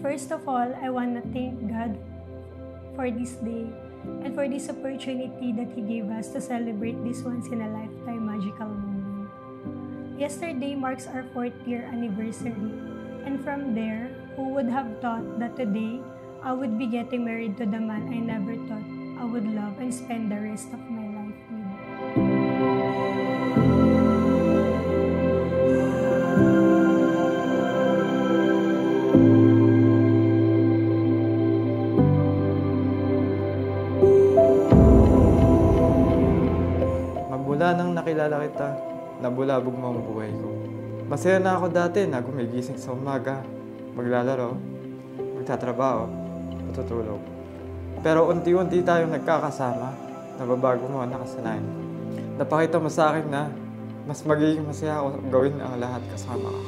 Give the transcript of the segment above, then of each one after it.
First of all, I want to thank God for this day and for this opportunity that He gave us to celebrate this once-in-a-lifetime magical moment. Yesterday marks our 4th year anniversary, and from there, who would have thought that today I would be getting married to the man I never thought I would love and spend the rest of my life with. Magmula nang nakilala kita, nabulabog mo ang buhay ko. Masaya na ako dati na gumigising sa umaga, maglalaro, magtatrabaho, matutulog. Pero unti-unti tayong nagkakasama, nababago mo ang nakasanayan. Napakita mo sa akin na mas magiging masaya ako gawin ang lahat kasama ka.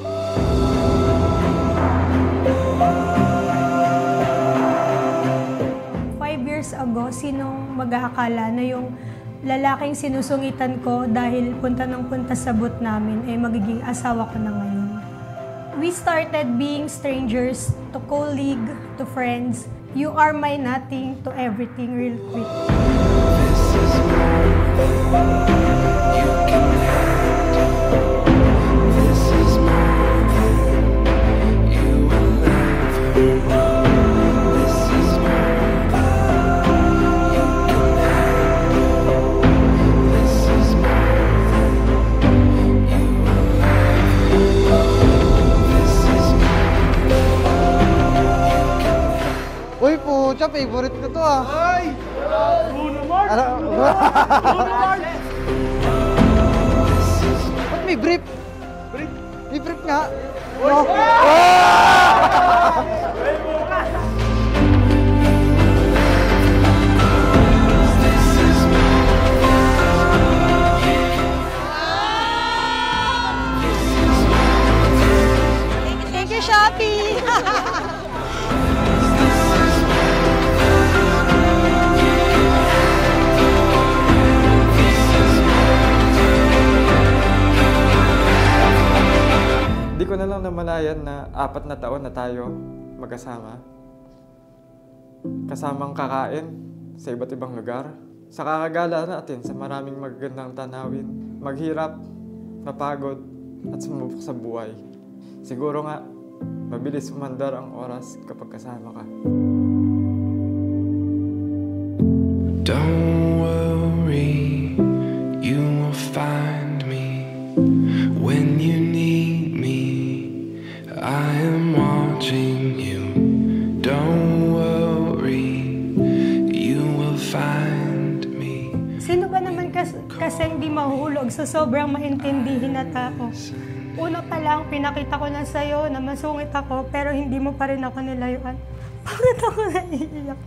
5 years ago, sinong mag-aakala na yung lalaking sinusungitan ko dahil punta ng punta sa boot namin ay magiging asawa ko na ngayon. We started being strangers to colleague, to friends. You are my nothing to everything real quick. This is more than you can handle. This is more than you will ever know. This is more than you can handle. This is more than you will ever know. This is more than you can handle. Uy, pucha, favorite ko to ah. Ay! Bruno Mars! Bruno Mars! Ba't may brief? Brief? May brief nga. Uy! Oh. Thank you, Shopee! Di ko na lang namalayan na 4 na taon na tayo magkasama. Kasamang kakain sa iba't ibang lugar. Sa kakagala natin sa maraming magagandang tanawin. Maghirap, mapagod, at sumubok sa buhay. Siguro nga, mabilis umandar ang oras kapag kasama ka. Don't worry, you will find me when you need me. I am watching you. Don't worry, you will find me. Sino ba naman kasi hindi mahuhulog sa sobrang maintindihin na tao? Una pa lang, pinakita ko na sa'yo na masungit ako, pero hindi mo pa rin ako nilayuan. Bakit ako naiiyak?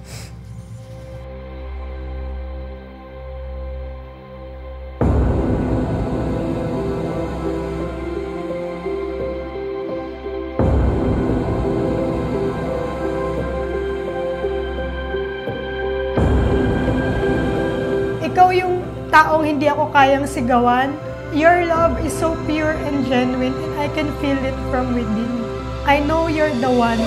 Ikaw yung taong hindi ako kayang sigawan. Your love is so pure and genuine, and I can feel it from within. I know you're the one.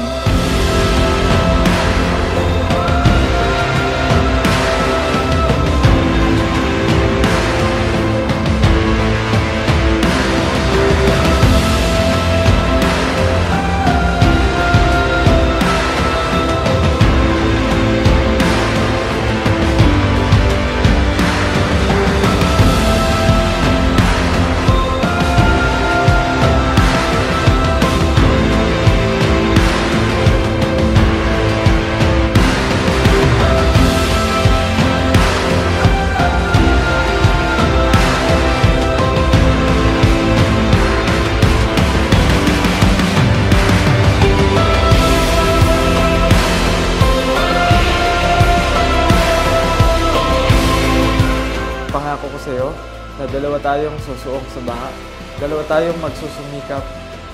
Pangako ko sa'yo na dalawa tayong susuong sa baha. Dalawa tayong magsusumikap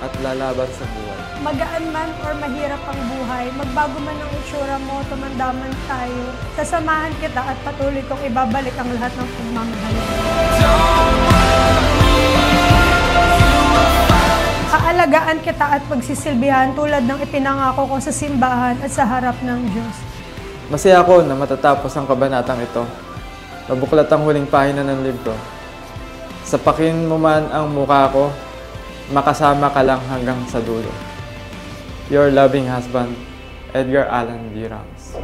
at lalaban sa buhay. Magaan man or mahirap ang buhay, magbago man ang itsura mo, tumandaman tayo. Sasamahan kita at patuloy kong ibabalik ang lahat ng pagmamahal. pangangalagaan kita at pagsisilbihan tulad ng ipinangako ko sa simbahan at sa harap ng Diyos. Masaya ako na matatapos ang kabanatang ito. Mabuklat ang huling pahina ng libro. Sapakin mo man ang mukha ko, makasama ka lang hanggang sa dulo. Your loving husband, Edgar Allan V. Ramos.